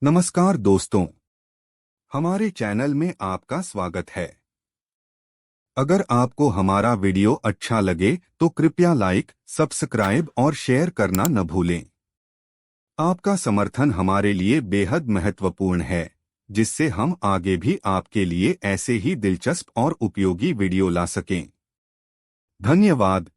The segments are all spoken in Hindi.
नमस्कार दोस्तों, हमारे चैनल में आपका स्वागत है। अगर आपको हमारा वीडियो अच्छा लगे तो कृपया लाइक, सब्सक्राइब और शेयर करना न भूलें। आपका समर्थन हमारे लिए बेहद महत्वपूर्ण है, जिससे हम आगे भी आपके लिए ऐसे ही दिलचस्प और उपयोगी वीडियो ला सकें। धन्यवाद।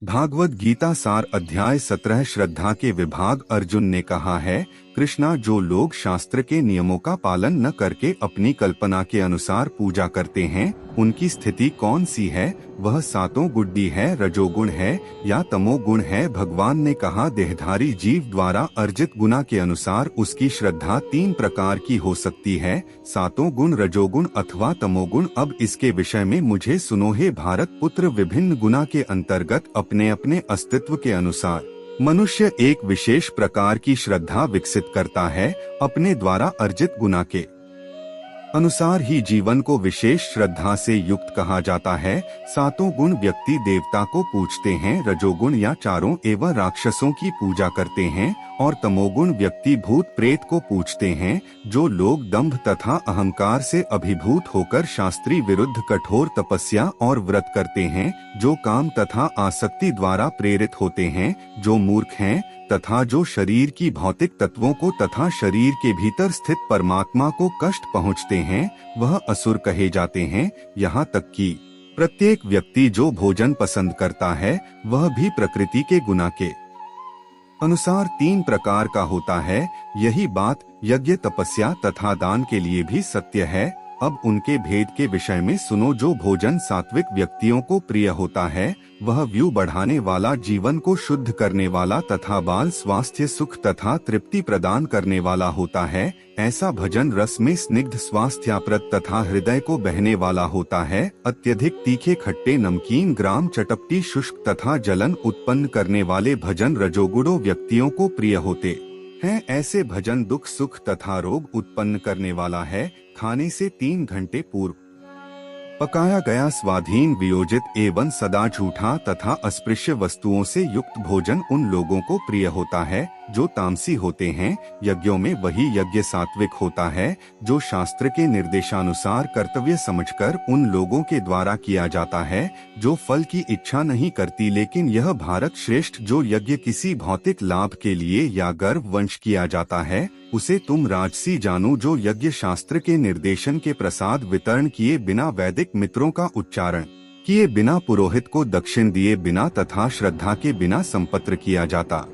भागवत गीता सार अध्याय 17 श्रद्धा के विभाग। अर्जुन ने कहा है, कृष्णा, जो लोग शास्त्र के नियमों का पालन न करके अपनी कल्पना के अनुसार पूजा करते हैं, उनकी स्थिति कौन सी है? वह सातों गुड्डी है, रजोगुण है या तमोगुण है? भगवान ने कहा, देहधारी जीव द्वारा अर्जित गुना के अनुसार उसकी श्रद्धा 3 प्रकार की हो सकती है, सातों गुण, रजोगुण अथवा तमोगुण। अब इसके विषय में मुझे सुनो। हे भारत पुत्र, विभिन्न गुना के अंतर्गत अपने अपने अस्तित्व के अनुसार मनुष्य एक विशेष प्रकार की श्रद्धा विकसित करता है। अपने द्वारा अर्जित गुना के अनुसार ही जीवन को विशेष श्रद्धा से युक्त कहा जाता है। सातों गुण व्यक्ति देवता को पूजते हैं, रजोगुण या चारों एवं राक्षसों की पूजा करते हैं और तमोगुण व्यक्ति भूत प्रेत को पूजते हैं। जो लोग दंभ तथा अहंकार से अभिभूत होकर शास्त्री विरुद्ध कठोर तपस्या और व्रत करते हैं, जो काम तथा आसक्ति द्वारा प्रेरित होते हैं, जो मूर्ख हैं तथा जो शरीर की भौतिक तत्वों को तथा शरीर के भीतर स्थित परमात्मा को कष्ट पहुँचते हैं, वह असुर कहे जाते हैं। यहाँ तक कि प्रत्येक व्यक्ति जो भोजन पसंद करता है, वह भी प्रकृति के गुना के अनुसार 3 प्रकार का होता है। यही बात यज्ञ, तपस्या तथा दान के लिए भी सत्य है। अब उनके भेद के विषय में सुनो। जो भोजन सात्विक व्यक्तियों को प्रिय होता है, वह व्यू बढ़ाने वाला, जीवन को शुद्ध करने वाला तथा बाल स्वास्थ्य, सुख तथा तृप्ति प्रदान करने वाला होता है। ऐसा भोजन रस में स्निग्ध, स्वास्थ्यप्रद तथा हृदय को बहने वाला होता है। अत्यधिक तीखे, खट्टे, नमकीन, ग्राम, चटपटी, शुष्क तथा जलन उत्पन्न करने वाले भोजन रजोगुणों व्यक्तियों को प्रिय होते हैं। ऐसे भोजन दुख, सुख तथा रोग उत्पन्न करने वाला है। खाने से 3 घंटे पूर्व पकाया गया स्वाधीन, वियोजित एवं सदा झूठा तथा अस्पृश्य वस्तुओं से युक्त भोजन उन लोगों को प्रिय होता है जो तामसी होते हैं। यज्ञों में वही यज्ञ सात्विक होता है जो शास्त्र के निर्देशानुसार कर्तव्य समझकर उन लोगों के द्वारा किया जाता है जो फल की इच्छा नहीं करती। लेकिन यह भारत श्रेष्ठ, जो यज्ञ किसी भौतिक लाभ के लिए या गर्व वंश किया जाता है, उसे तुम राजसी जानो। जो यज्ञ शास्त्र के निर्देशन के प्रसाद वितरण किए बिना, वैदिक मित्रों का उच्चारण किए बिना, पुरोहित को दक्षिण दिए बिना तथा श्रद्धा के बिना संपत्र किया जाता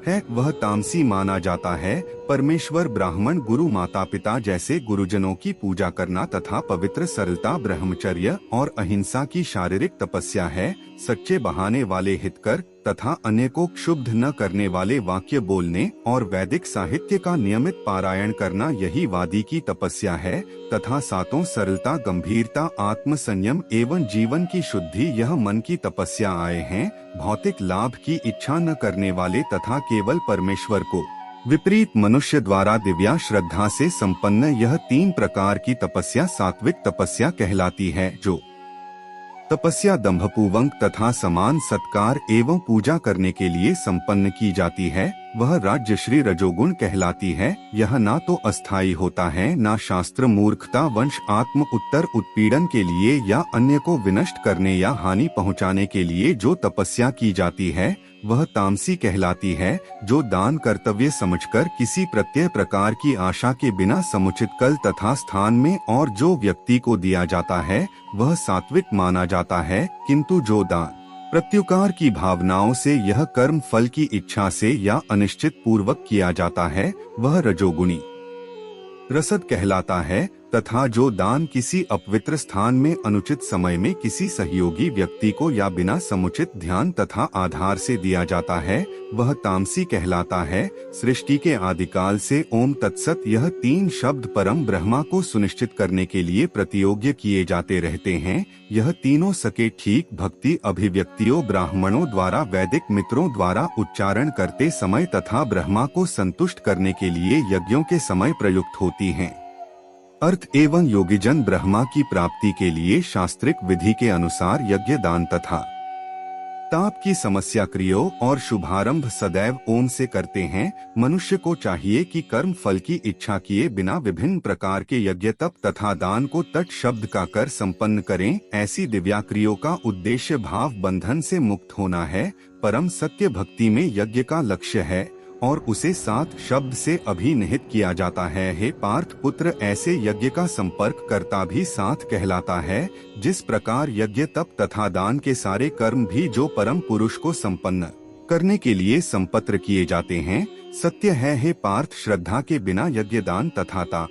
है, वह तामसी माना जाता है। परमेश्वर, ब्राह्मण, गुरु, माता पिता जैसे गुरुजनों की पूजा करना तथा पवित्र सरलता, ब्रह्मचर्य और अहिंसा की शारीरिक तपस्या है। सच्चे बहाने वाले, हितकर तथा अन्य को क्षुब्ध न करने वाले वाक्य बोलने और वैदिक साहित्य का नियमित पारायण करना, यही वादी की तपस्या है। तथा सातों सरलता, गंभीरता, आत्म संयम एवं जीवन की शुद्धि, यह मन की तपस्या आए हैं। भौतिक लाभ की इच्छा न करने वाले तथा केवल परमेश्वर को विपरीत मनुष्य द्वारा दिव्या श्रद्धा से संपन्न, यह 3 प्रकार की तपस्या सात्विक तपस्या कहलाती है। जो तपस्या दंभपूर्वक तथा समान सत्कार एवं पूजा करने के लिए संपन्न की जाती है, वह राजश्री रजोगुण कहलाती है। यह ना तो अस्थायी होता है, ना शास्त्र, मूर्खता, वंश, आत्म उत्तर उत्पीड़न के लिए या अन्य को विनष्ट करने या हानि पहुंचाने के लिए जो तपस्या की जाती है, वह तामसी कहलाती है। जो दान कर्तव्य समझकर किसी प्रत्यय प्रकार की आशा के बिना समुचित कल तथा स्थान में और जो व्यक्ति को दिया जाता है, वह सात्विक माना जाता है। किंतु जो दान प्रत्युकार की भावनाओं से, यह कर्म फल की इच्छा से या अनिश्चित पूर्वक किया जाता है, वह रजोगुणी रसद कहलाता है। तथा जो दान किसी अपवित्र स्थान में अनुचित समय में किसी सहयोगी व्यक्ति को या बिना समुचित ध्यान तथा आधार से दिया जाता है, वह तामसी कहलाता है। सृष्टि के आदिकाल से ओम तत्सत, यह 3 शब्द परम ब्रह्मा को सुनिश्चित करने के लिए प्रतियोग्य किए जाते रहते हैं। यह तीनों सके ठीक भक्ति अभिव्यक्तियों ब्राह्मणों द्वारा, वैदिक मित्रों द्वारा उच्चारण करते समय तथा ब्रह्मा को संतुष्ट करने के लिए यज्ञों के समय प्रयुक्त होती हैं। अर्थ एवं योगीजन ब्रह्मा की प्राप्ति के लिए शास्त्रिक विधि के अनुसार यज्ञ, दान तथा ताप की समस्या क्रियो और शुभारंभ सदैव ओम से करते हैं। मनुष्य को चाहिए कि कर्म फल की इच्छा किए बिना विभिन्न प्रकार के यज्ञ तप तथा दान को तट शब्द का कर संपन्न करें। ऐसी दिव्याक्रियों का उद्देश्य भाव बंधन से मुक्त होना है। परम सत्य भक्ति में यज्ञ का लक्ष्य है और उसे 7 शब्द से अभिनिहित किया जाता है। हे पार्थ पुत्र, ऐसे यज्ञ का संपर्क करता भी 7 कहलाता है। जिस प्रकार यज्ञ तप तथा दान के सारे कर्म भी जो परम पुरुष को संपन्न करने के लिए संपत्र किए जाते हैं, सत्य है हे पार्थ, श्रद्धा के बिना यज्ञ दान तथा ता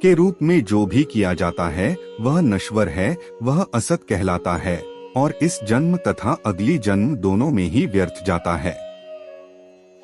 के रूप में जो भी किया जाता है वह नश्वर है, वह असत कहलाता है और इस जन्म तथा अगली जन्म दोनों में ही व्यर्थ जाता है।